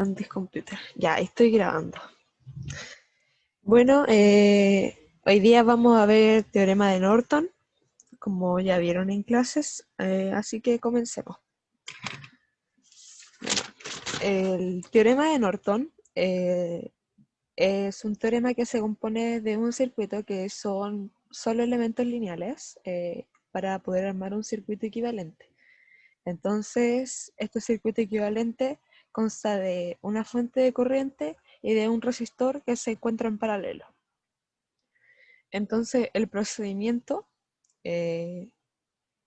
on this computer. Ya, estoy grabando. Bueno, hoy día vamos a ver teorema de Norton, como ya vieron en clases, así que comencemos. El teorema de Norton es un teorema que se compone de un circuito que son solo elementos lineales para poder armar un circuito equivalente. Entonces, este circuito equivalente consta de una fuente de corriente y de un resistor que se encuentra en paralelo. Entonces, el procedimiento eh,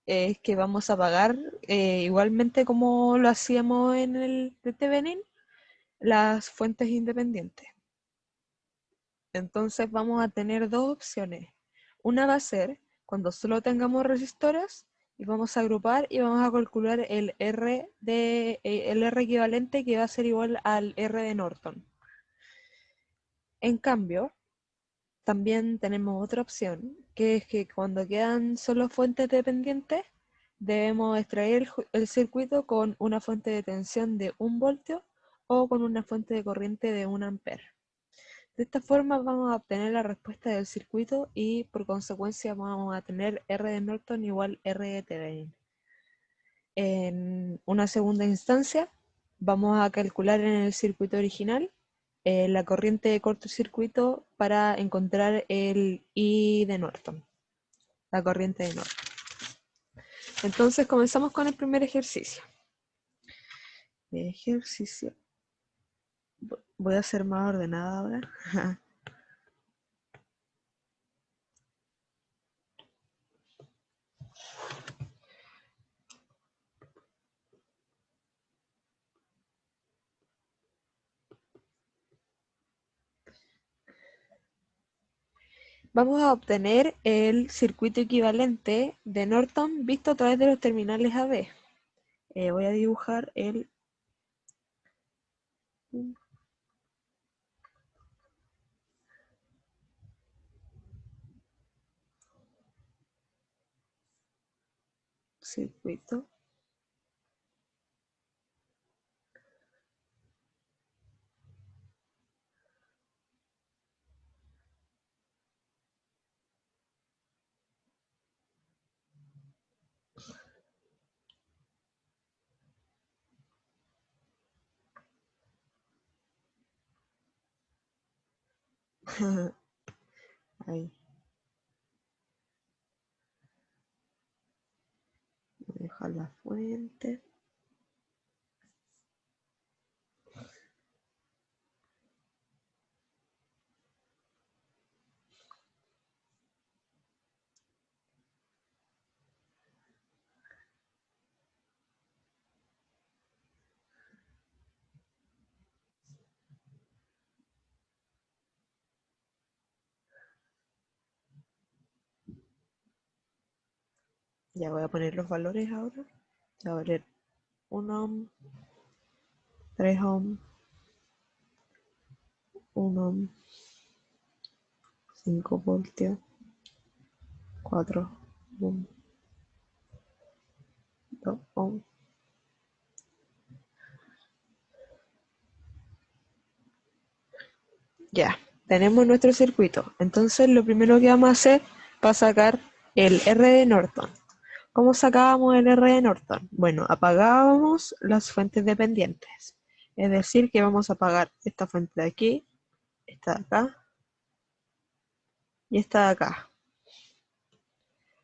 es que vamos a pagar igualmente como lo hacíamos en el de Thevenin, las fuentes independientes. Entonces vamos a tener dos opciones. Una va a ser cuando solo tengamos resistores y vamos a agrupar y vamos a calcular el el R equivalente, que va a ser igual al R de Norton. En cambio, también tenemos otra opción, que es que cuando quedan solo fuentes dependientes, debemos extraer el circuito con una fuente de tensión de 1 voltio o con una fuente de corriente de 1 ampere. De esta forma vamos a obtener la respuesta del circuito y por consecuencia vamos a tener R de Norton igual R de Thevenin. En una segunda instancia vamos a calcular en el circuito original la corriente de cortocircuito para encontrar el I de Norton, la corriente de Norton. Entonces comenzamos con el primer ejercicio. Voy a ser más ordenada ahora. Vamos a obtener el circuito equivalente de Norton visto a través de los terminales AB. Voy a dibujar el circuito. Ahí, voy a dejar la fuente. Ya voy a poner los valores ahora. Ya voy a poner 1 ohm, 3 ohm, 1 ohm, 5 voltios, 4 ohm, 2 ohm. Ya, tenemos nuestro circuito. Entonces lo primero que vamos a hacer va a sacar el R de Norton. ¿Cómo sacábamos el R de Norton? Bueno, apagábamos las fuentes dependientes. Es decir, que vamos a apagar esta fuente de aquí, esta de acá y esta de acá.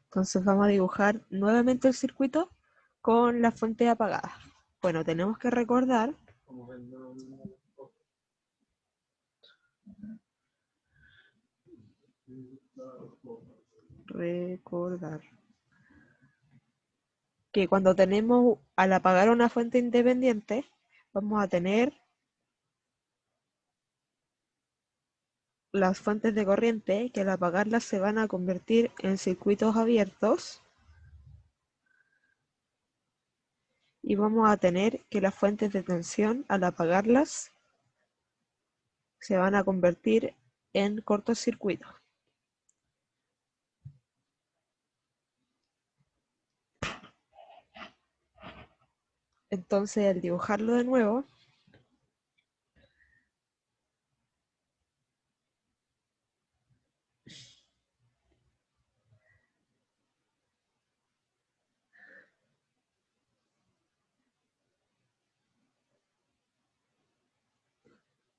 Entonces vamos a dibujar nuevamente el circuito con la fuente apagada. Bueno, tenemos que recordar que cuando tenemos, al apagar una fuente independiente, vamos a tener las fuentes de corriente que al apagarlas se van a convertir en circuitos abiertos, y vamos a tener que las fuentes de tensión al apagarlas se van a convertir en cortocircuitos. Entonces, al dibujarlo de nuevo,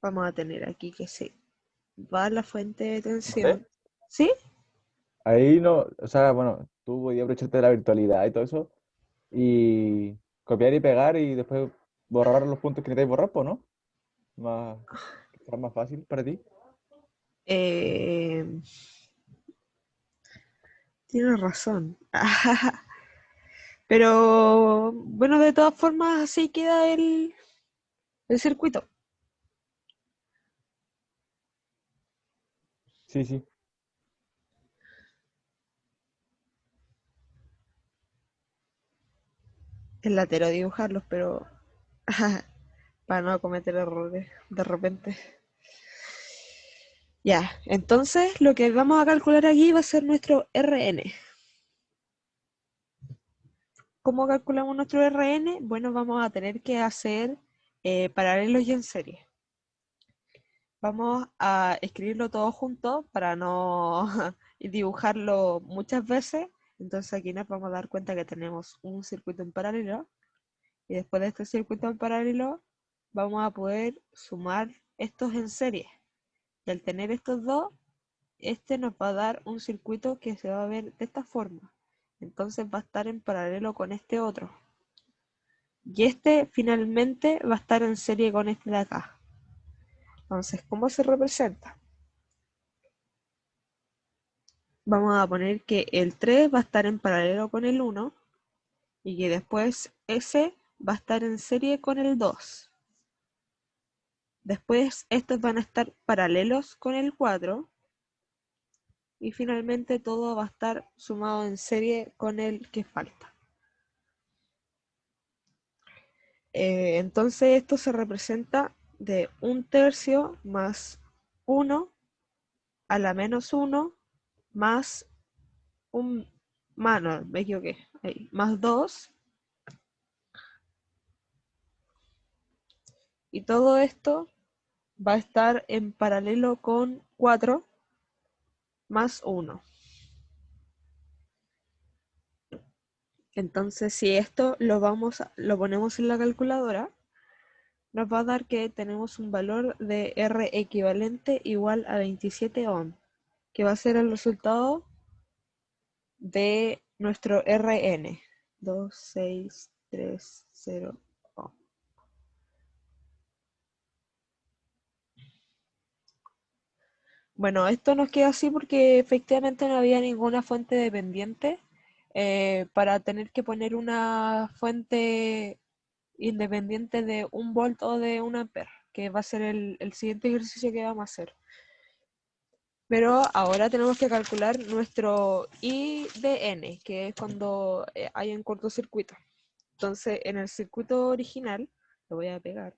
vamos a tener aquí que se va la fuente de ¿Vale? tensión. ¿Sí? Ahí no, o sea, bueno, tú podías aprovecharte de la virtualidad y todo eso y copiar y pegar y después borrar los puntos que necesitáis borrar, pues, ¿no? Más, será más fácil para ti. Eh, tienes razón. Pero bueno, de todas formas, así queda el circuito. Sí, sí. Es latero dibujarlos, pero para no cometer errores de repente. Ya, entonces lo que vamos a calcular aquí va a ser nuestro RN. ¿Cómo calculamos nuestro RN? Bueno, vamos a tener que hacer paralelos y en serie. Vamos a escribirlo todo junto para no dibujarlo muchas veces. Entonces aquí nos vamos a dar cuenta que tenemos un circuito en paralelo y después de este circuito en paralelo vamos a poder sumar estos en serie. Y al tener estos dos, este nos va a dar un circuito que se va a ver de esta forma. Entonces va a estar en paralelo con este otro. Y este finalmente va a estar en serie con este de acá. Entonces, ¿cómo se representa? Vamos a poner que el 3 va a estar en paralelo con el 1 y que después ese va a estar en serie con el 2. Después estos van a estar paralelos con el 4 y finalmente todo va a estar sumado en serie con el que falta. Entonces esto se representa de 1/3 más 1 a la menos 1 más un no, me equivoqué, ahí, más 2 y todo esto va a estar en paralelo con 4 más 1. Entonces, si esto lo ponemos en la calculadora, nos va a dar que tenemos un valor de R equivalente igual a 27 ohm, que va a ser el resultado de nuestro RN, 2630 ohm. Bueno, esto nos queda así porque efectivamente no había ninguna fuente dependiente para tener que poner una fuente independiente de 1 volt o de 1 ampere, que va a ser el siguiente ejercicio que vamos a hacer. Pero ahora tenemos que calcular nuestro IDN, que es cuando hay un cortocircuito. Entonces, en el circuito original, lo voy a pegar.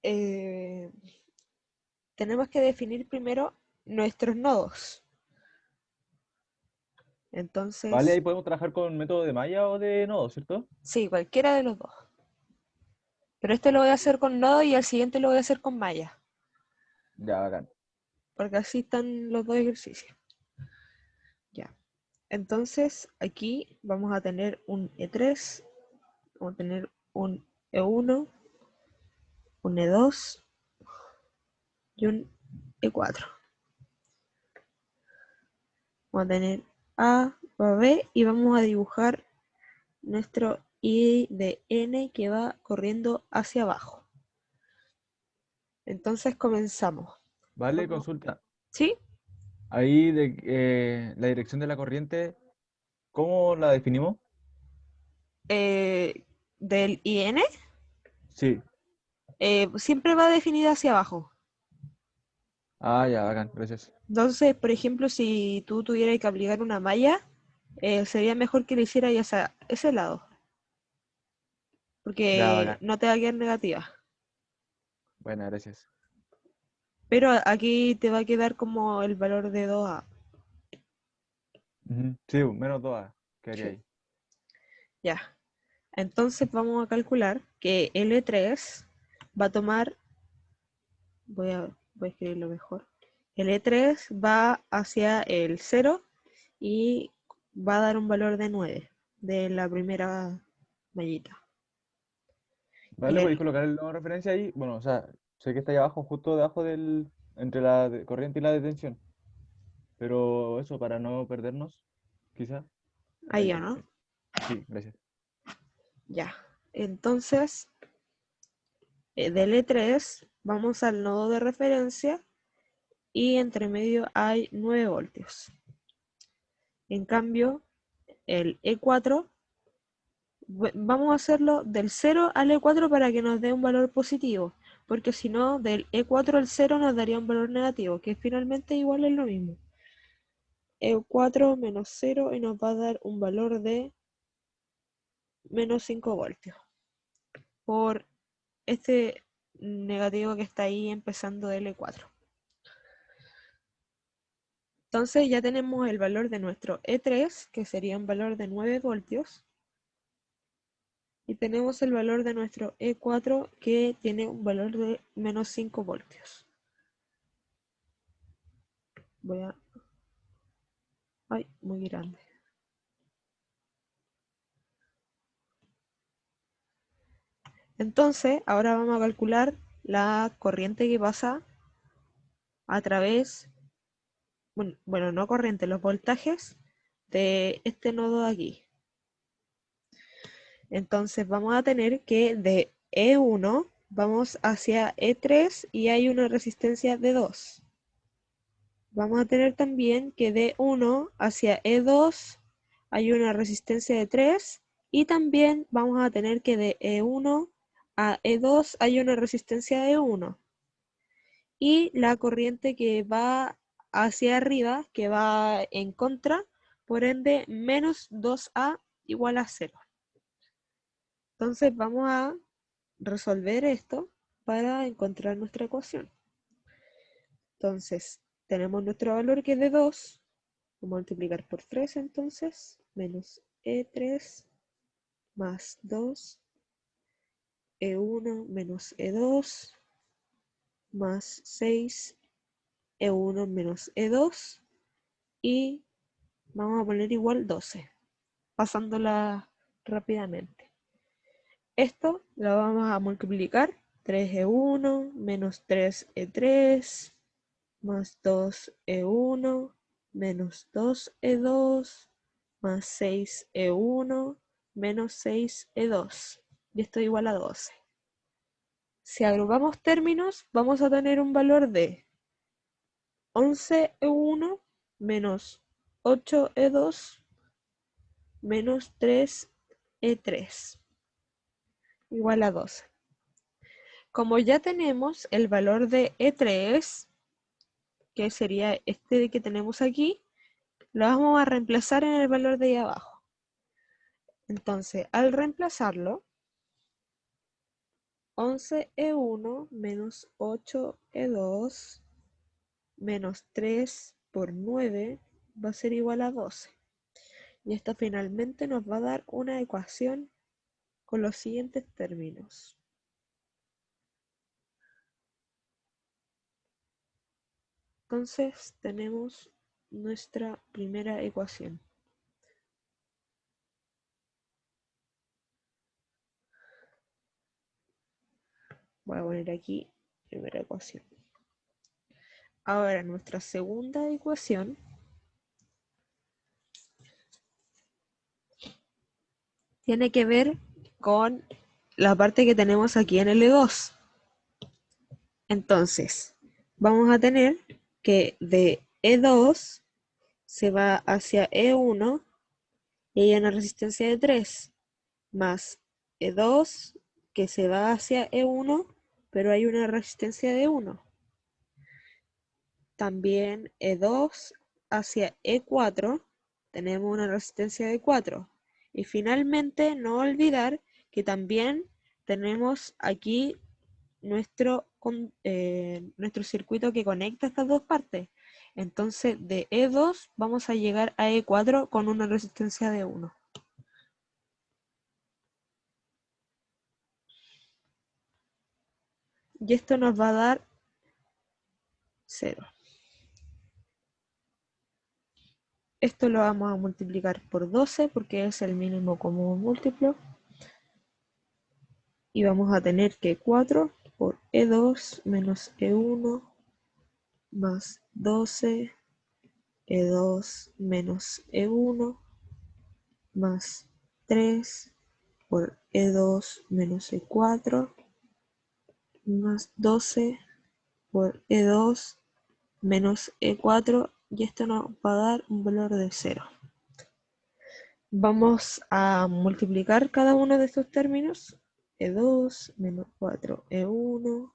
eh, Tenemos que definir primero nuestros nodos. Vale, Entonces, ahí podemos trabajar con método de malla o de nodo, ¿cierto? sí, cualquiera de los dos. Pero este lo voy a hacer con nodo y al siguiente lo voy a hacer con malla, Ya, bacán. porque así están los dos ejercicios. Ya. Entonces, aquí vamos a tener un E3, vamos a tener un E1, un E2 y un E4. Vamos a tener A, B y vamos a dibujar nuestro IDN que va corriendo hacia abajo. Entonces comenzamos. Vale, Vamos, consulta. ¿sí? Ahí de la dirección de la corriente, ¿cómo la definimos? Del IN Sí. siempre va definida hacia abajo. Ah, ya, bacán, gracias. Entonces, por ejemplo, si tú tuvieras que aplicar una malla, sería mejor que le hicieras hacia ese lado, Ya, porque bacán. no te va a quedar negativa. Bueno, gracias. Pero aquí te va a quedar como el valor de 2A. Ujú. Sí, menos 2A, quedaría Sí, ahí. ya. Entonces vamos a calcular que L3 va a tomar, voy a voy a escribirlo mejor. El E3 va hacia el 0 y va a dar un valor de 9 de la primera mallita. Y Vale, el, podéis colocar el nodo de referencia ahí. Bueno, o sea, sé que está ahí abajo, justo debajo entre la corriente y la detención. Pero eso, para no perdernos, quizá. ahí, ¿o Ahí, no? sí, gracias. Ya. Entonces, del E3 vamos al nodo de referencia y entre medio hay 9 voltios. En cambio, el E4, vamos a hacerlo del 0 al E4 para que nos dé un valor positivo, porque si no, del E4 al 0 nos daría un valor negativo, que finalmente igual es lo mismo. E4 menos 0 y nos va a dar un valor de menos 5 voltios por este negativo que está ahí empezando del E4. Entonces ya tenemos el valor de nuestro E3, que sería un valor de 9 voltios, y tenemos el valor de nuestro E4, que tiene un valor de menos 5 voltios. Voy a... Ay, muy grande. Entonces, ahora vamos a calcular la corriente que pasa a través, bueno, no corriente, los voltajes de este nodo de aquí. Entonces vamos a tener que de E1 vamos hacia E3 y hay una resistencia de 2. Vamos a tener también que de 1 hacia E2 hay una resistencia de 3 y también vamos a tener que de E1 a E2 hay una resistencia de 1. Y la corriente que va hacia arriba, que va en contra, por ende menos 2A igual a 0. Entonces vamos a resolver esto para encontrar nuestra ecuación. Entonces tenemos nuestro valor que es de 2, multiplicar por 3 entonces, menos E3 más 2, E1 menos E2 más 6, E1 menos E2 y vamos a poner igual 12, pasándola rápidamente. Esto lo vamos a multiplicar, 3E1 menos 3E3 más 2E1 menos 2E2 más 6E1 menos 6E2. Y esto es igual a 12. Si agrupamos términos, vamos a tener un valor de 11E1 menos 8E2 menos 3E3 igual a 12. Como ya tenemos el valor de E3, que sería este que tenemos aquí, lo vamos a reemplazar en el valor de ahí abajo. Entonces, al reemplazarlo, 11E1 menos 8E2 menos 3 por 9 va a ser igual a 12. Y esto finalmente nos va a dar una ecuación con los siguientes términos. Entonces tenemos nuestra primera ecuación. Voy a poner aquí primera ecuación. Ahora nuestra segunda ecuación tiene que ver con la parte que tenemos aquí en L2. Entonces, vamos a tener que de E2 se va hacia E1 y hay una resistencia de 3, más E2 que se va hacia E1, pero hay una resistencia de 1. También E2 hacia E4 tenemos una resistencia de 4. Y finalmente, no olvidar que también tenemos aquí nuestro circuito que conecta estas dos partes. Entonces, de E2 vamos a llegar a E4 con una resistencia de 1. Y esto nos va a dar 0. Esto lo vamos a multiplicar por 12 porque es el mínimo común múltiplo. Y vamos a tener que 4 por E2 menos E1 más 12 E2 menos E1 más 3 por E2 menos E4 más 12 por E2 menos E4 y esto nos va a dar un valor de 0. Vamos a multiplicar cada uno de estos términos. E2 menos 4 E1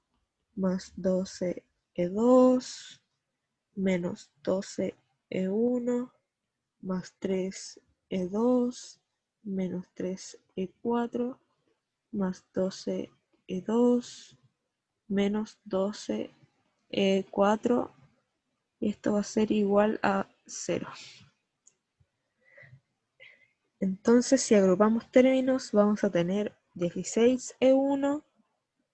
más 12 E2 menos 12 E1 más 3 E2 menos 3 E4 más 12 E2 menos 12 E4 y esto va a ser igual a 0. Entonces si agrupamos términos vamos a tener 16 E1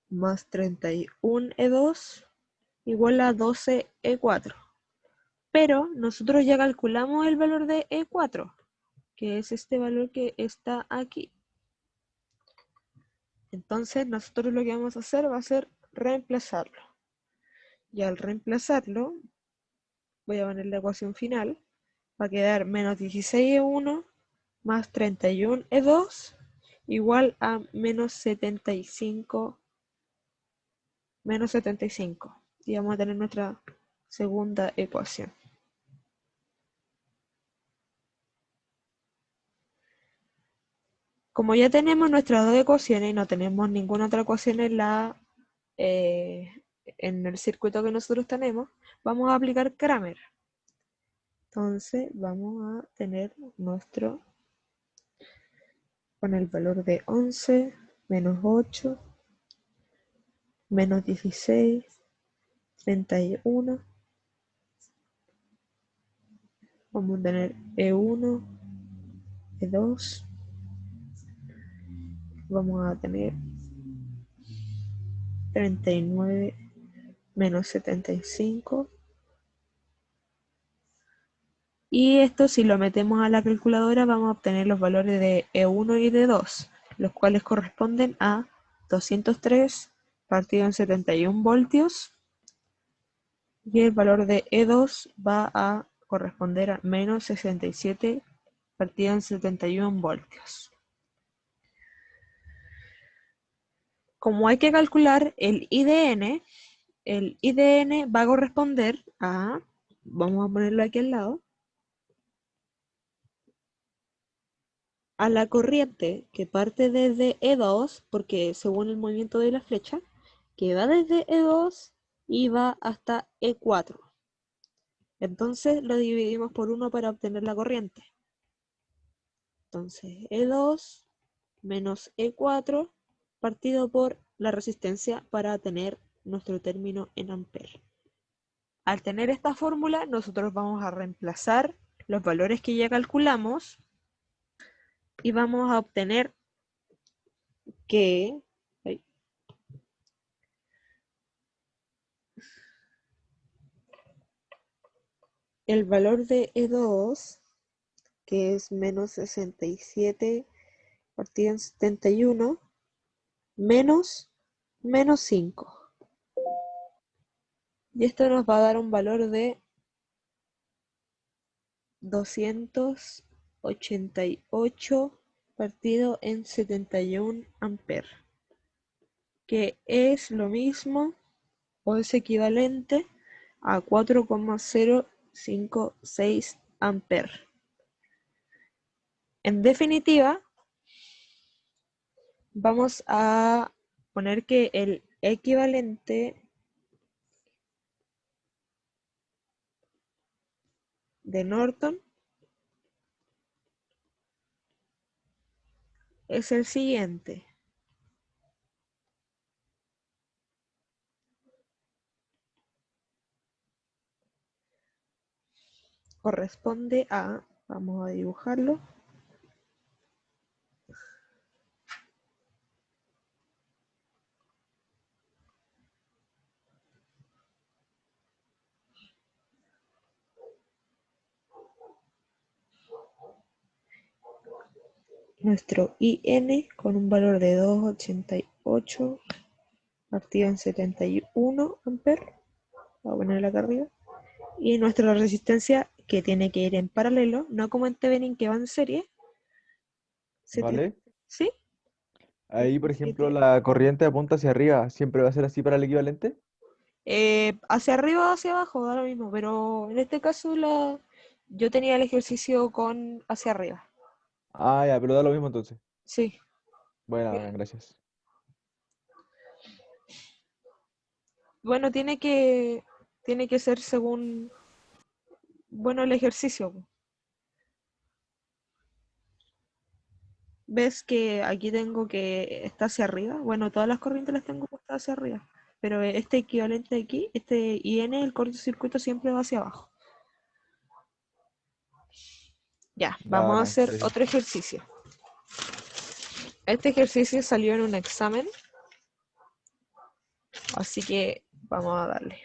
más 31 E2 igual a 12 E4. Pero nosotros ya calculamos el valor de E4, que es este valor que está aquí. Entonces nosotros lo que vamos a hacer va a ser reemplazarlo. Y al reemplazarlo, voy a poner la ecuación final, va a quedar menos 16E1 más 31E2 igual a menos 75. Y vamos a tener nuestra segunda ecuación. Como ya tenemos nuestras dos ecuaciones y no tenemos ninguna otra ecuación en el circuito que nosotros tenemos, vamos a aplicar Cramer. Entonces vamos a tener con el valor de 11 menos 8 menos 16, 31. Vamos a tener E1, E2. Vamos a tener 39 menos 75. Y esto si lo metemos a la calculadora vamos a obtener los valores de E1 y de E2, los cuales corresponden a 203 partido en 71 voltios. Y el valor de E2 va a corresponder a menos 67 partido en 71 voltios. Como hay que calcular el IDN va a corresponder a, vamos a ponerlo aquí al lado, a la corriente que parte desde E2, porque según el movimiento de la flecha, que va desde E2 y va hasta E4. Entonces lo dividimos por 1 para obtener la corriente. Entonces E2 menos E4 partido por la resistencia para tener nuestro término en amperes. Al tener esta fórmula, nosotros vamos a reemplazar los valores que ya calculamos y vamos a obtener que el valor de E2, que es menos 67 partido en 71, menos 5. Y esto nos va a dar un valor de 288 partido en 71 amperes, que es lo mismo o es equivalente a 4,056 amperes. En definitiva, vamos a poner que el equivalente de Norton es el siguiente. Corresponde a, vamos a dibujarlo, nuestro IN con un valor de 2,88 partido en 71 amperes. Voy a ponerla acá arriba. Y nuestra resistencia, que tiene que ir en paralelo, no como en Thevenin que va en serie. ¿Vale? ¿Sí? Ahí, por ejemplo, la corriente apunta hacia arriba. ¿Siempre va a ser así para el equivalente? Hacia arriba o hacia abajo, da lo mismo, pero en este caso yo tenía el ejercicio con hacia arriba. Ah, ya, pero da lo mismo entonces. Sí. Bueno, bacán, gracias. Bueno, tiene que ser según, bueno, el ejercicio. ¿Ves que aquí tengo que está hacia arriba? Bueno, todas las corrientes las tengo puestas hacia arriba, pero este equivalente aquí, este IN, el cortocircuito siempre va hacia abajo. Ya, Ya, vamos a bacán, hacer gracias. otro ejercicio. Este ejercicio salió en un examen, así que vamos a darle.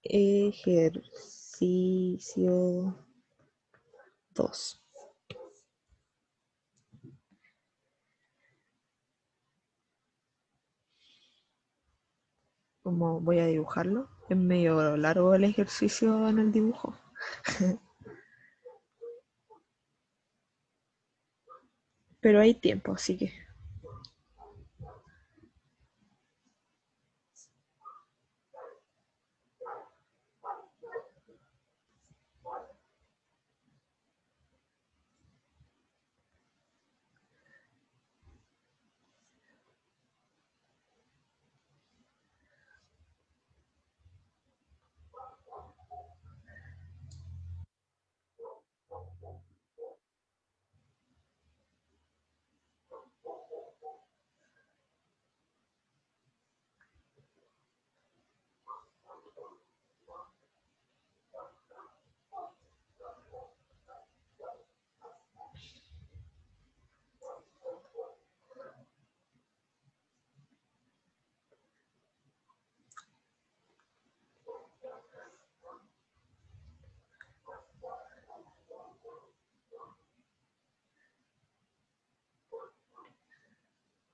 Ejercicio 2. ¿Cómo voy a dibujarlo? Es medio largo el ejercicio en el dibujo, pero hay tiempo, así que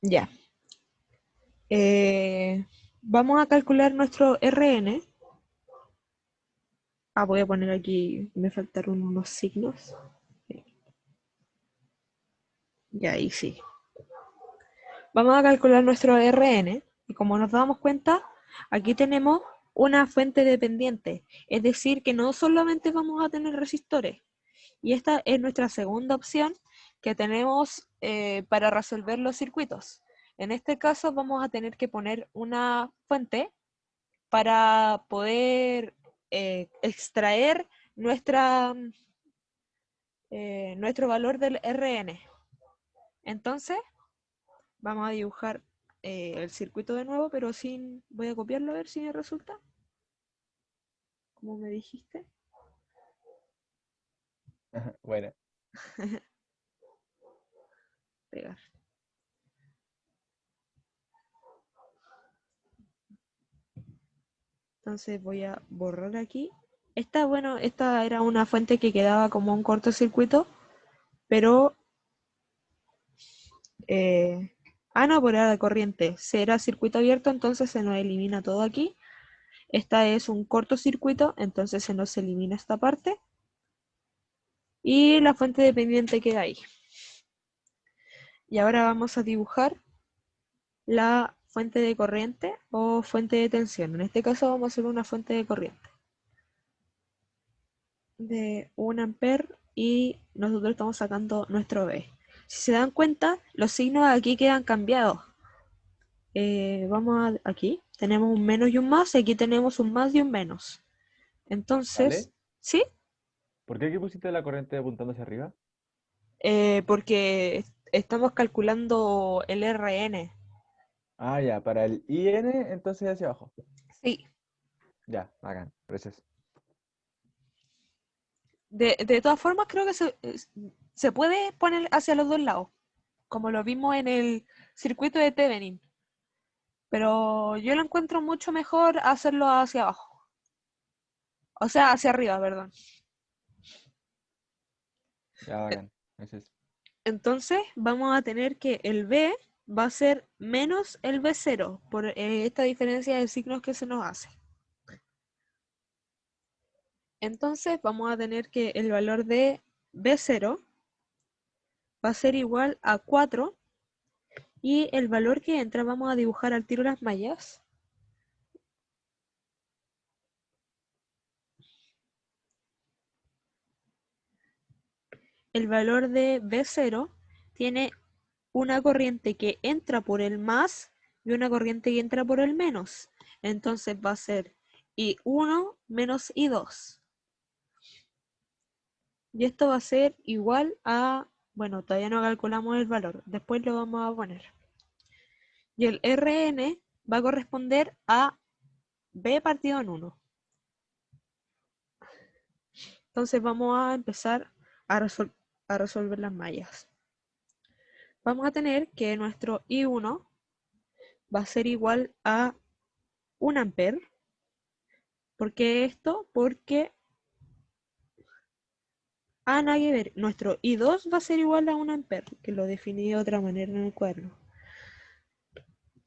ya. Vamos a calcular nuestro RN. Voy a poner aquí, me faltaron unos signos. Ya, ahí sí. Vamos a calcular nuestro RN y como nos damos cuenta, aquí tenemos una fuente dependiente, es decir, que no solamente vamos a tener resistores. Y esta es nuestra segunda opción que tenemos para resolver los circuitos. En este caso vamos a tener que poner una fuente para poder extraer nuestro valor del RN. Entonces, vamos a dibujar el circuito de nuevo, pero sin. Voy a copiarlo a ver si me resulta. Como me dijiste. Bueno, Pegar. Entonces voy a borrar aquí. Bueno, esta era una fuente que quedaba como un cortocircuito, pero. eh, no, por era de corriente. Será circuito abierto, entonces se nos elimina todo aquí. Esta es un cortocircuito, entonces se nos elimina esta parte. Y la fuente dependiente queda ahí. Y ahora vamos a dibujar la fuente de corriente o fuente de tensión. En este caso vamos a hacer una fuente de corriente de 1 amper y nosotros estamos sacando nuestro B. Si se dan cuenta, los signos aquí quedan cambiados. Aquí, tenemos un menos y un más, y aquí tenemos un más y un menos. Entonces, ¿vale? ¿sí? ¿Por qué aquí pusiste la corriente apuntando hacia arriba? Porque estamos calculando el RN. Ah, ya, para el IN, entonces hacia abajo. Sí. Ya, bacán, gracias. De todas formas, creo que se puede poner hacia los dos lados, como lo vimos en el circuito de Thevenin. Pero yo lo encuentro mucho mejor hacerlo hacia abajo. O sea, hacia arriba, perdón. Ya, bacán. Ese es. Entonces vamos a tener que el B va a ser menos el B0 por esta diferencia de signos que se nos hace. Entonces vamos a tener que el valor de B0 va a ser igual a 4 y el valor que entra vamos a dibujar al tiro las mallas. El valor de B0 tiene una corriente que entra por el más y una corriente que entra por el menos. Entonces va a ser I1 menos I2. Y esto va a ser igual a, bueno, todavía no calculamos el valor, después lo vamos a poner. Y el Rn va a corresponder a B partido en 1. Entonces vamos a empezar a resolver las mallas. Vamos a tener que nuestro I1 va a ser igual a 1 amper. ¿Por qué esto? Porque nada que ver. Nuestro I2 va a ser igual a 1 amper, que lo definí de otra manera en el cuaderno.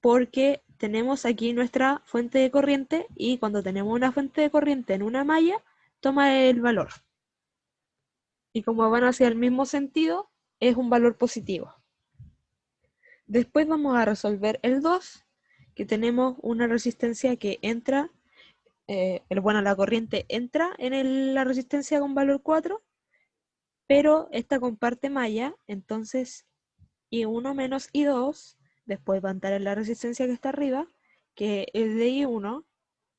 Porque tenemos aquí nuestra fuente de corriente y cuando tenemos una fuente de corriente en una malla, toma el valor. Y como van hacia el mismo sentido, es un valor positivo. Después vamos a resolver el 2, que tenemos una resistencia que entra, bueno, la corriente entra en la resistencia con valor 4, pero esta comparte malla, entonces I1 menos I2, después va a entrar en la resistencia que está arriba, que es de I1,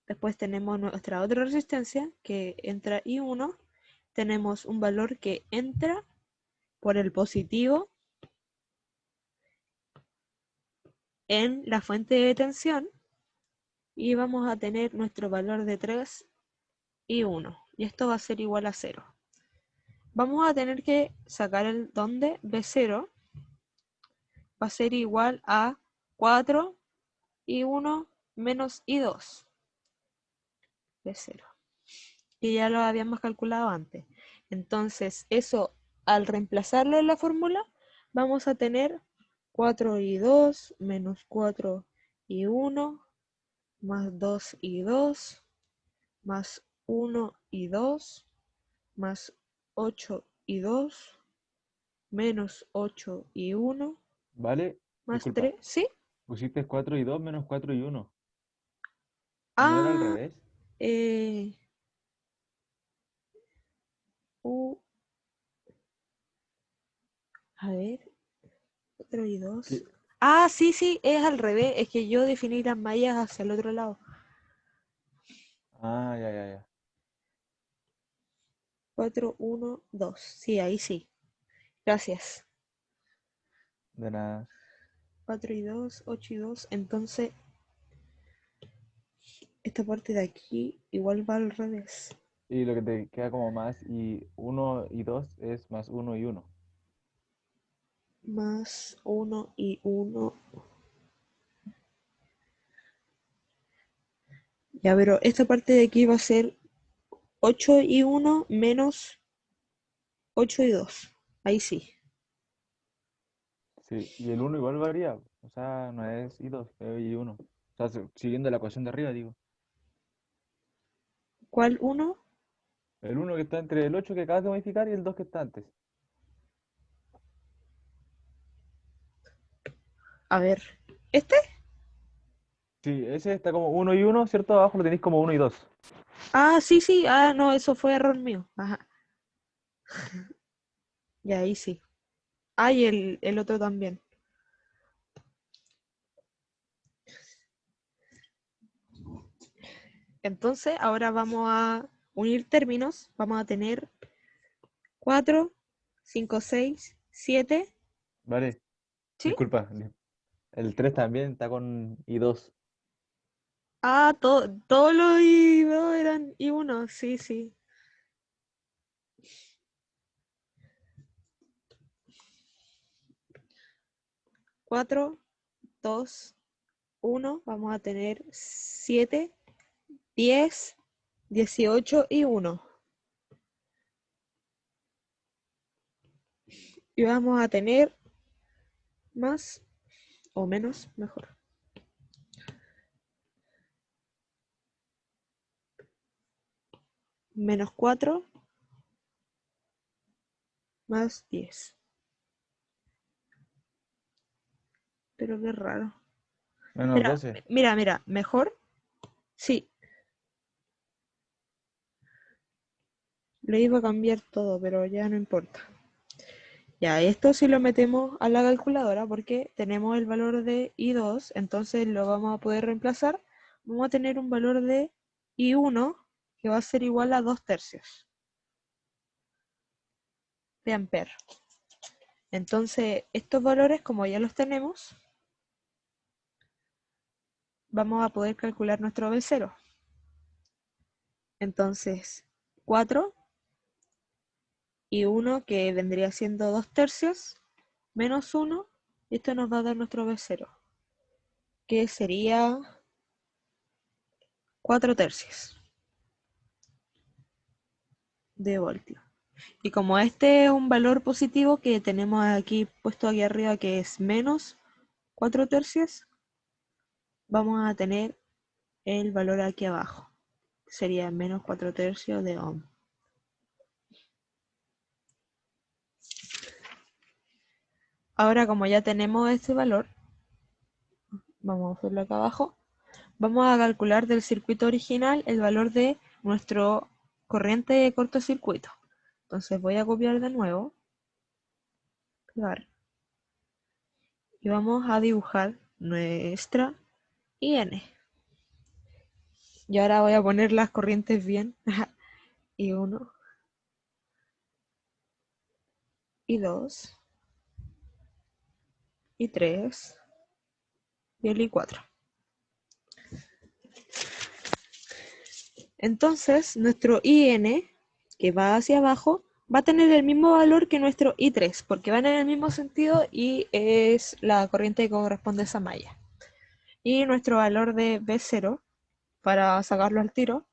después tenemos nuestra otra resistencia que entra I1, tenemos un valor que entra por el positivo en la fuente de tensión y vamos a tener nuestro valor de 3 y 1 y esto va a ser igual a 0. Vamos a tener que sacar el donde B0 va a ser igual a 4 y 1 menos I2 B0, que ya lo habíamos calculado antes. Entonces eso al reemplazarlo en la fórmula vamos a tener 4 y 2 menos 4 y 1 más 2 y 2 más 1 y 2 más 8 y 2 menos 8 y 1 ¿Vale? más Disculpa. 3, ¿sí? Pusiste 4 y 2 menos 4 y 1. ¿No era al Ah, revés? eh, uh, a ver, 4 y 2. ¿Qué? Ah, sí, sí, es al revés, es que yo definí las mallas hacia el otro lado. Ah, ya, ya, ya. 4, 1, 2. Sí, ahí sí. Gracias. De nada. 4 y 2, 8 y 2. Entonces, esta parte de aquí igual va al revés. Y lo que te queda como más y 1 y 2 es más 1 y 1. Más 1 y 1. Ya, pero esta parte de aquí va a ser 8 y 1 menos 8 y 2. Ahí sí. Sí, y el 1 igual varía. O sea, no es y 2 es y 1. O sea, siguiendo la ecuación de arriba, digo. ¿Cuál 1? El 1 que está entre el 8 que acabas de modificar y el 2 que está antes. A ver. ¿Este? Sí, ese está como 1 y 1, ¿cierto? Abajo lo tenéis como 1 y 2. Ah, sí, sí. Ah, no, eso fue error mío. Ajá. Ya, ahí sí. Ah, y el otro también. Entonces, ahora vamos a unir términos. Vamos a tener 4, 5, 6, 7. Vale, ¿Sí? disculpa. El 3 también está con y 2. Ah, todos los y 2 eran y 1. Sí, sí. 4, 2, 1. Vamos a tener 7, 10, 18 y 1. Y vamos a tener más o menos, mejor. Menos 4 más 10. Pero qué raro. Menos Mira, 12. mira, mejor. Sí, le iba a cambiar todo, pero ya no importa. Ya, esto sí lo metemos a la calculadora porque tenemos el valor de I2, entonces lo vamos a poder reemplazar. Vamos a tener un valor de I1 que va a ser igual a 2 tercios de amper. Entonces, estos valores, como ya los tenemos, vamos a poder calcular nuestro B0. Entonces, 4 y 1, que vendría siendo 2 tercios, menos 1, y esto nos va a dar nuestro B0, que sería 4 tercios de voltio. Y como este es un valor positivo que tenemos aquí puesto aquí arriba, que es menos 4 tercios, vamos a tener el valor aquí abajo, que sería menos 4 tercios de ohm. Ahora, como ya tenemos este valor, vamos a hacerlo acá abajo, vamos a calcular del circuito original el valor de nuestro corriente de cortocircuito. Entonces voy a copiar de nuevo, pegar, y vamos a dibujar nuestra IN. Y ahora voy a poner las corrientes bien. Y 1, y 2, y 3, y el I4. Entonces, nuestro IN, que va hacia abajo, va a tener el mismo valor que nuestro I3, porque van en el mismo sentido y es la corriente que corresponde a esa malla. Y nuestro valor de B0, para sacarlo al tiro,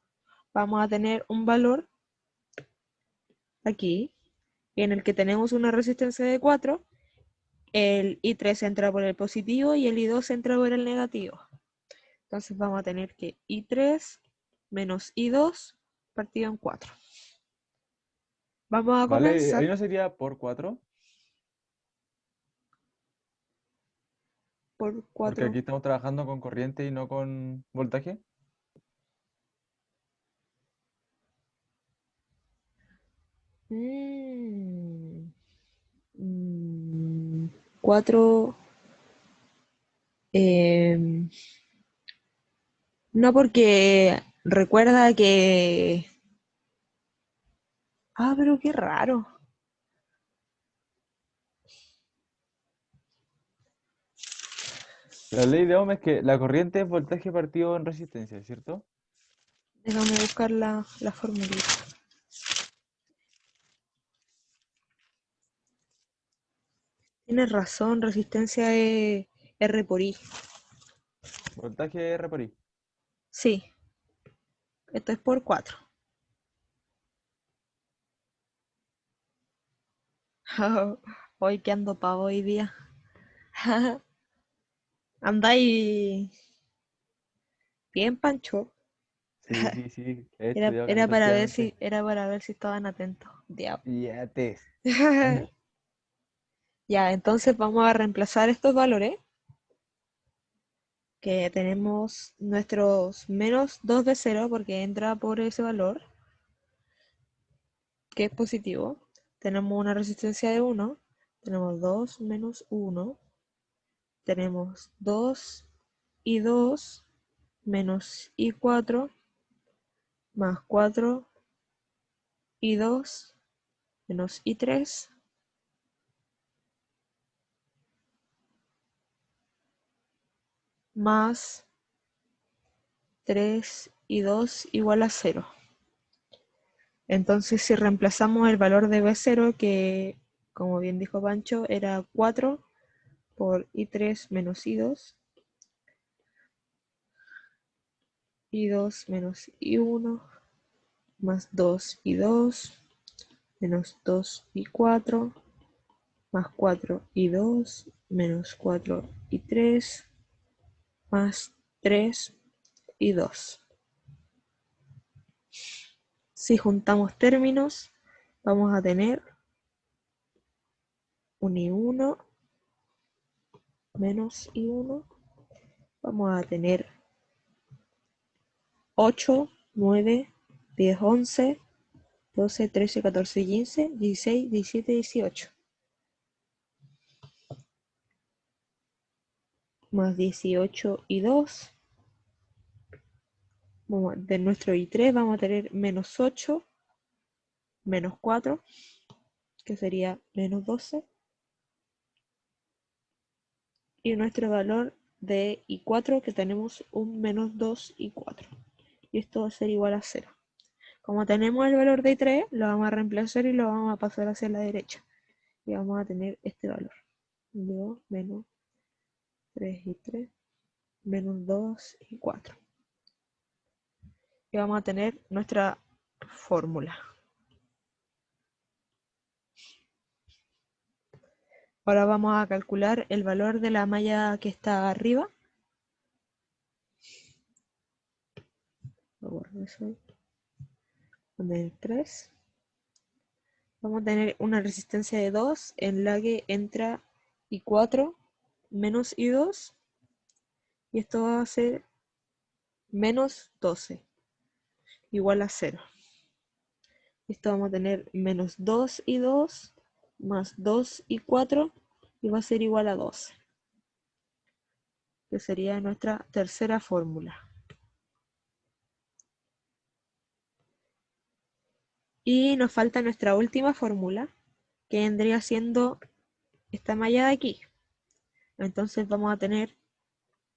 vamos a tener un valor aquí, en el que tenemos una resistencia de 4, el I3 entra por el positivo y el I2 entra por el negativo. Entonces vamos a tener que I3 menos I2 partido en 4. Vamos a ¿Vale? comenzar Ahí no sería por 4, por porque 4. aquí estamos trabajando con corriente y no con voltaje. Mm, 4. No, porque recuerda que... Ah, pero qué raro. La ley de Ohm es que la corriente es voltaje partido en resistencia, ¿cierto? Déjame buscar la formulita. Tienes razón, resistencia es R por I. Voltaje R por I. Sí, esto es por 4. Hoy que ando pavo hoy día. Andáis bien, Pancho. Sí, sí, sí. He Era, estudiado era caleta para ver si, últimamente. era para ver si estaban atentos. Diablo. Ya te. Ya, entonces vamos a reemplazar estos valores, que tenemos nuestros menos 2 de 0 porque entra por ese valor, que es positivo. Tenemos una resistencia de 1, tenemos 2 menos 1, tenemos 2 y 2 menos I4 más 4 y 2 menos I3 más 3 y 2 igual a 0. Entonces, si reemplazamos el valor de B0, que como bien dijo Pancho, era 4 por I3 menos I2, I2 menos I1, más 2 I2, menos 2 I4, más 4 y 2, menos 4 y 3, más 3 y 2. Si juntamos términos, vamos a tener 1 y 1, menos y 1. Vamos a tener 8, 9, 10, 11, 12, 13, 14, 15, 16, 17, 18. Más 18 y 2. De nuestro I3 vamos a tener menos 8, menos 4, que sería menos 12. Y nuestro valor de I4, que tenemos un menos 2 y 4. Y esto va a ser igual a 0. Como tenemos el valor de I3, lo vamos a reemplazar y lo vamos a pasar hacia la derecha. Y vamos a tener este valor. 2 menos 3 y 3, menos 2 y 4. Y vamos a tener nuestra fórmula. Ahora vamos a calcular el valor de la malla que está arriba. Voy a borrar eso. Poner 3. Vamos a tener una resistencia de 2 en la que entra I4 menos I2. Y esto va a ser menos 12, igual a 0. Esto vamos a tener menos 2 y 2 más 2 y 4 y va a ser igual a 12, que sería nuestra tercera fórmula. Y nos falta nuestra última fórmula, que vendría siendo esta malla de aquí. Entonces vamos a tener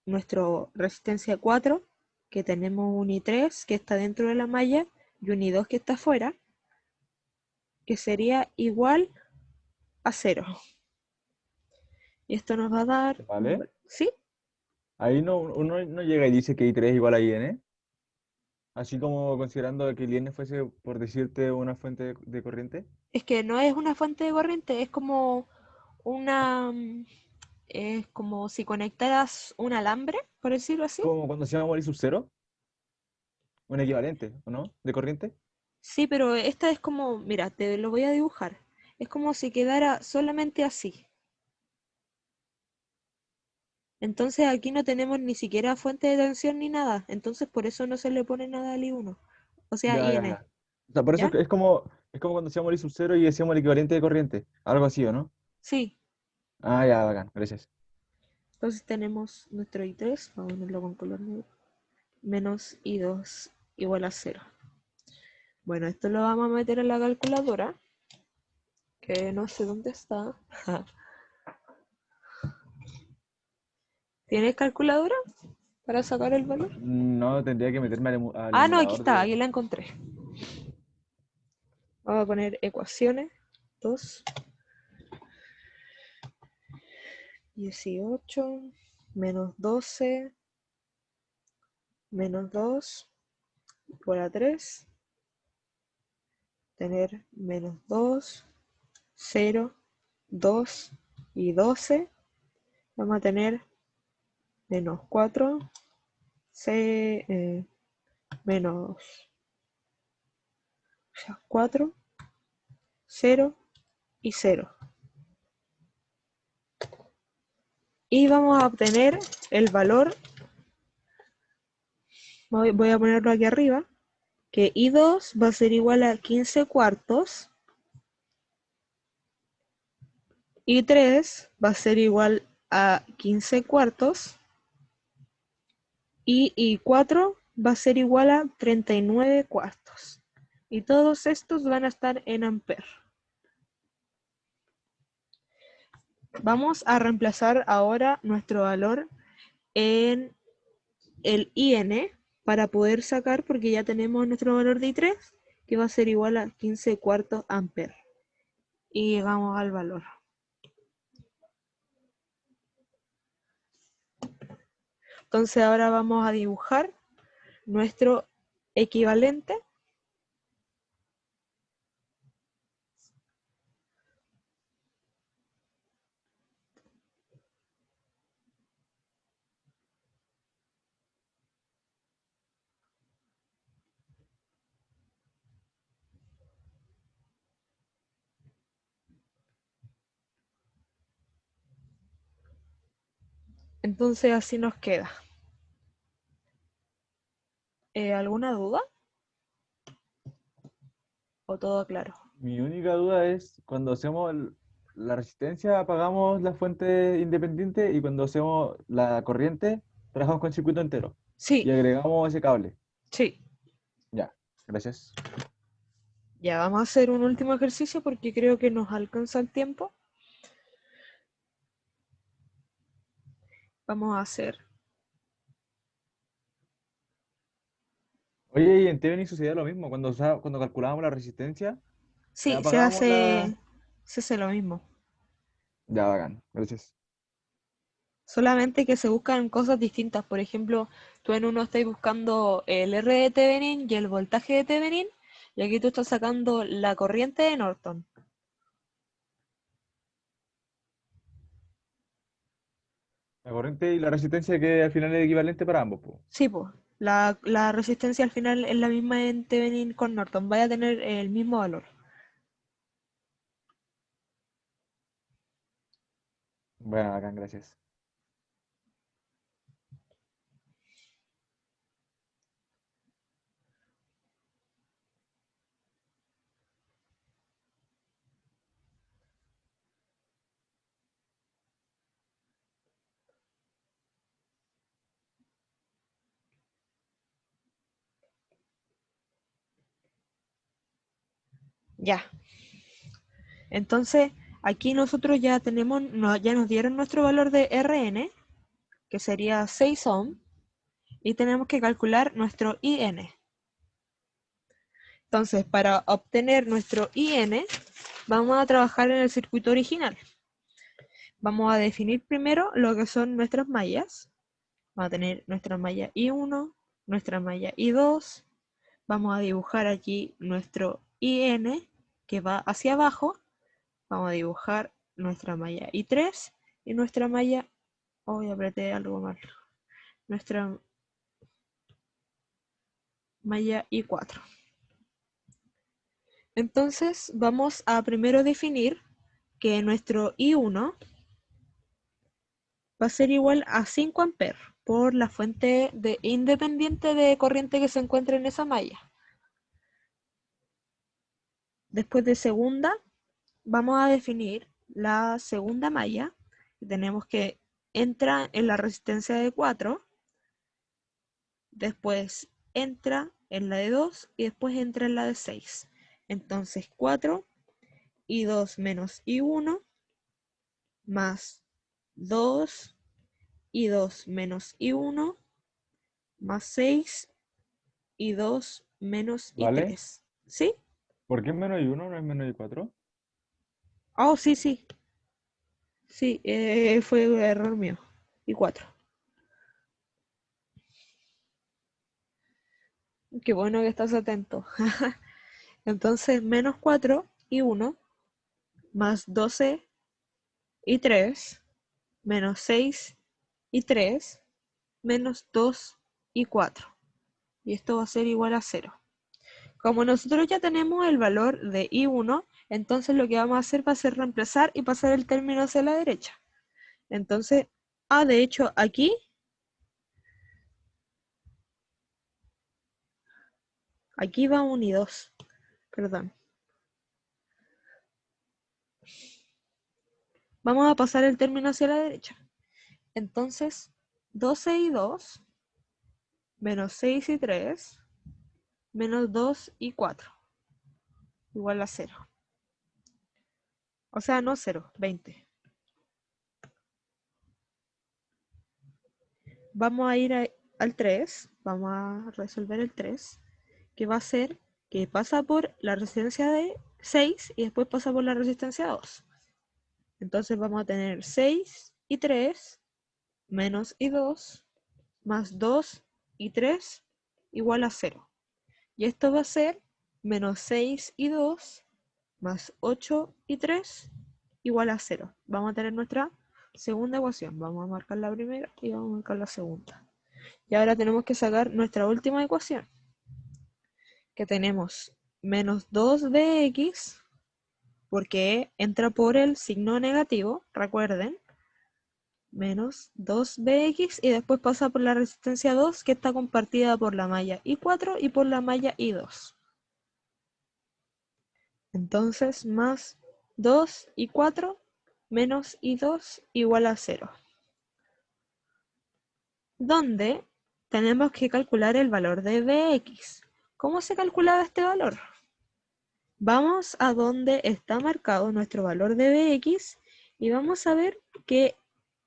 nuestra resistencia 4, que tenemos un I3 que está dentro de la malla y un I2 que está afuera, que sería igual a 0. Y esto nos va a dar, ¿Vale? ¿sí? Ahí uno no llega y dice que I3 es igual a IN. Así como considerando que el IN fuese, por decirte, una fuente de corriente. Es que no es una fuente de corriente, es como una, es como si conectaras un alambre, por decirlo así. Como cuando se llama I sub 0, un equivalente, ¿o no? De corriente. Sí, pero esta es como, mira, te lo voy a dibujar. Es como si quedara solamente así. Entonces aquí no tenemos ni siquiera fuente de tensión ni nada. Entonces por eso no se le pone nada al I1. O sea, Ya, ya, IN. ya. O sea, por eso ¿Ya? es como cuando se llama I sub 0 y decíamos el equivalente de corriente. Algo así, ¿o no? Sí. Ah, ya, bacán, gracias. Entonces tenemos nuestro I3, vamos a ponerlo con color negro, menos I2 igual a 0. Bueno, esto lo vamos a meter en la calculadora, que no sé dónde está. ¿Tienes calculadora para sacar el valor? No, tendría que meterme al Ah, no, aquí emulador está, de... aquí la encontré. Vamos a poner ecuaciones. 2, 18, menos 12, menos 2, igual a 3. Tener menos 2, 0, 2 y 12. Vamos a tener menos 4, menos 4, 0 y 0. Y vamos a obtener el valor, voy a ponerlo aquí arriba, que I2 va a ser igual a 15 cuartos, I3 va a ser igual a 15 cuartos, y I4 va a ser igual a 39 cuartos. Y todos estos van a estar en amperes. Vamos a reemplazar ahora nuestro valor en el IN para poder sacar, porque ya tenemos nuestro valor de I3, que va a ser igual a 15 cuartos amperes. Y llegamos al valor. Entonces ahora vamos a dibujar nuestro equivalente. Entonces así nos queda. ¿Alguna duda? ¿O todo claro? Mi única duda es cuando hacemos la resistencia apagamos la fuente independiente y cuando hacemos la corriente trabajamos con circuito entero Sí, y agregamos ese cable. sí. Ya, gracias. Ya vamos a hacer un último ejercicio porque creo que nos alcanza el tiempo. Vamos a hacer. Oye, y en Thevenin sucedía lo mismo. Cuando calculábamos la resistencia, Sí, apagábamos la... se hace lo mismo. Ya, bacán, gracias. Solamente que se buscan cosas distintas. Por ejemplo, tú en uno estás buscando el R de Thevenin y el voltaje de Thevenin, y aquí tú estás sacando la corriente de Norton. La corriente y la resistencia que al final es equivalente para ambos, pues. Sí, pues, la resistencia al final es la misma en Thevenin con Norton. Vaya a tener el mismo valor. Bueno, bacán, gracias. Ya. Entonces, aquí nosotros ya tenemos, ya nos dieron nuestro valor de Rn, que sería 6 ohm, y tenemos que calcular nuestro IN. Entonces, para obtener nuestro IN, vamos a trabajar en el circuito original. Vamos a definir primero lo que son nuestras mallas. Vamos a tener nuestra malla I1, nuestra malla I2. Vamos a dibujar aquí nuestro IN que va hacia abajo. Vamos a dibujar nuestra malla I3 y nuestra malla... Hoy apreté algo mal. Nuestra malla I4. Entonces vamos a primero definir que nuestro I1 va a ser igual a 5 amperes por la fuente independiente de corriente que se encuentra en esa malla. Después de segunda, vamos a definir la segunda malla. Tenemos que entra en la resistencia de 4, después entra en la de 2 y después entra en la de 6. Entonces 4 y 2 menos I1 más 2 y 2 menos I1 más 6 y 2 menos ¿Vale? I3. ¿Sí? ¿Por qué es menos y uno no es menos y cuatro? Oh, sí, sí. Sí, fue un error mío. Y 4. Qué bueno que estás atento. Entonces, menos 4 y 1 más 12 y 3 menos 6 y 3 menos 2 y 4. Y esto va a ser igual a 0. Como nosotros ya tenemos el valor de I1, entonces lo que vamos a hacer va a ser reemplazar y pasar el término hacia la derecha. Entonces, de hecho, aquí va 1 y 2. Perdón. Vamos a pasar el término hacia la derecha. Entonces, 12 y 2 menos 6 y 3 menos 2 y 4 igual a 0. O sea, no 0, 20. Vamos a ir al 3, vamos a resolver el 3, que va a ser que pasa por la resistencia de 6 y después pasa por la resistencia 2. Entonces vamos a tener 6 y 3 menos y 2 más 2 y 3 igual a 0. Y esto va a ser menos 6 y 2 más 8 y 3 igual a 0. Vamos a tener nuestra segunda ecuación. Vamos a marcar la primera y vamos a marcar la segunda. Y ahora tenemos que sacar nuestra última ecuación, que tenemos menos 2 dx, porque entra por el signo negativo, recuerden, menos 2bx y después pasa por la resistencia 2 que está compartida por la malla I4 y por la malla I2. Entonces más 2I4 menos I2 igual a 0. Donde tenemos que calcular el valor de Bx. ¿Cómo se calculaba este valor? Vamos a donde está marcado nuestro valor de Bx y vamos a ver que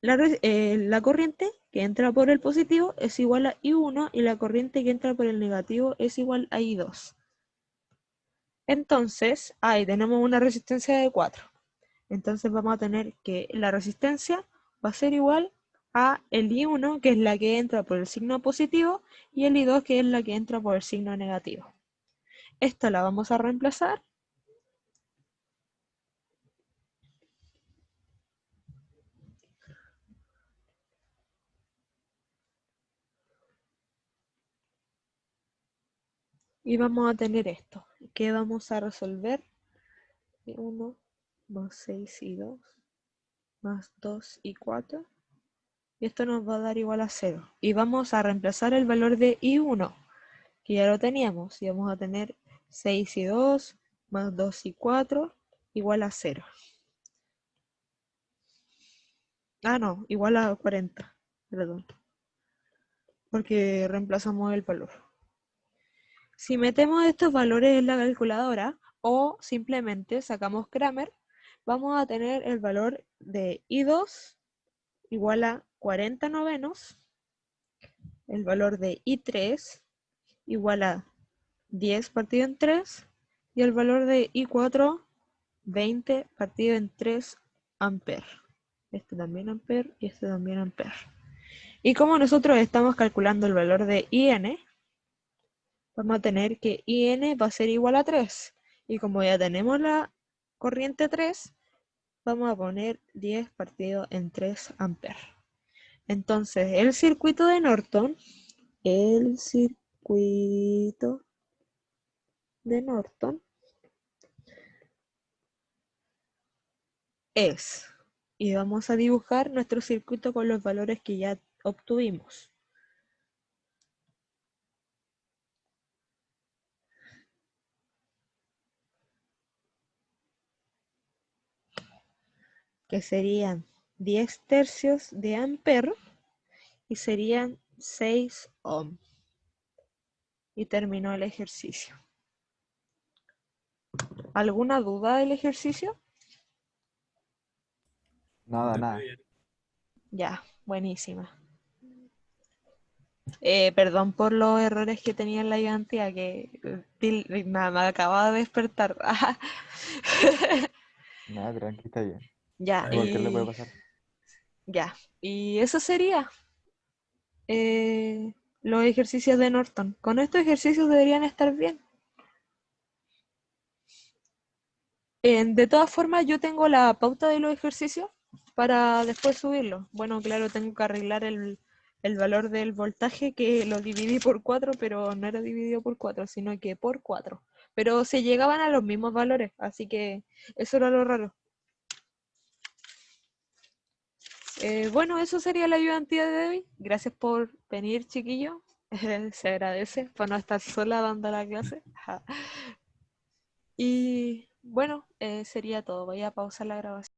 la corriente que entra por el positivo es igual a I1 y la corriente que entra por el negativo es igual a I2. Entonces, ahí tenemos una resistencia de 4. Entonces vamos a tener que la resistencia va a ser igual a el I1, que es la que entra por el signo positivo, y el I2, que es la que entra por el signo negativo. Esta la vamos a reemplazar. Y vamos a tener esto, que vamos a resolver 1 más 6 y 2, más 2 y 4. Y esto nos va a dar igual a 0. Y vamos a reemplazar el valor de I1, que ya lo teníamos. Y vamos a tener 6 y 2, más 2 y 4, igual a 0. Ah, no, igual a 40. Perdón. Porque reemplazamos el valor. Si metemos estos valores en la calculadora o simplemente sacamos Cramer, vamos a tener el valor de I2 igual a 40 novenos, el valor de I3 igual a 10 partido en 3 y el valor de I4 20 partido en 3 amperes. Este también amper y este también amper. Y como nosotros estamos calculando el valor de IN, vamos a tener que IN va a ser igual a 3. Y como ya tenemos la corriente 3, vamos a poner 10 partido en 3 amperes. Entonces, el circuito de Norton es, y vamos a dibujar nuestro circuito con los valores que ya obtuvimos. Que serían 10 tercios de amper y serían 6 ohm. Y terminó el ejercicio. ¿Alguna duda del ejercicio? Nada, nada. Ya, buenísima. Perdón por los errores que tenía en la ayudantía, que me acababa de despertar. Nada, tranqui, está bien. Ya, A cualquiera le puede pasar. ya. Y eso sería los ejercicios de Norton. Con estos ejercicios deberían estar bien. De todas formas, yo tengo la pauta de los ejercicios para después subirlo. Bueno, claro, tengo que arreglar el valor del voltaje que lo dividí por 4, pero no era dividido por 4, sino que por 4. Pero se llegaban a los mismos valores, así que eso era lo raro. Bueno, eso sería la ayudantía de hoy. Gracias por venir, chiquillo. Se agradece por no estar sola dando la clase. Y bueno, sería todo. Voy a pausar la grabación.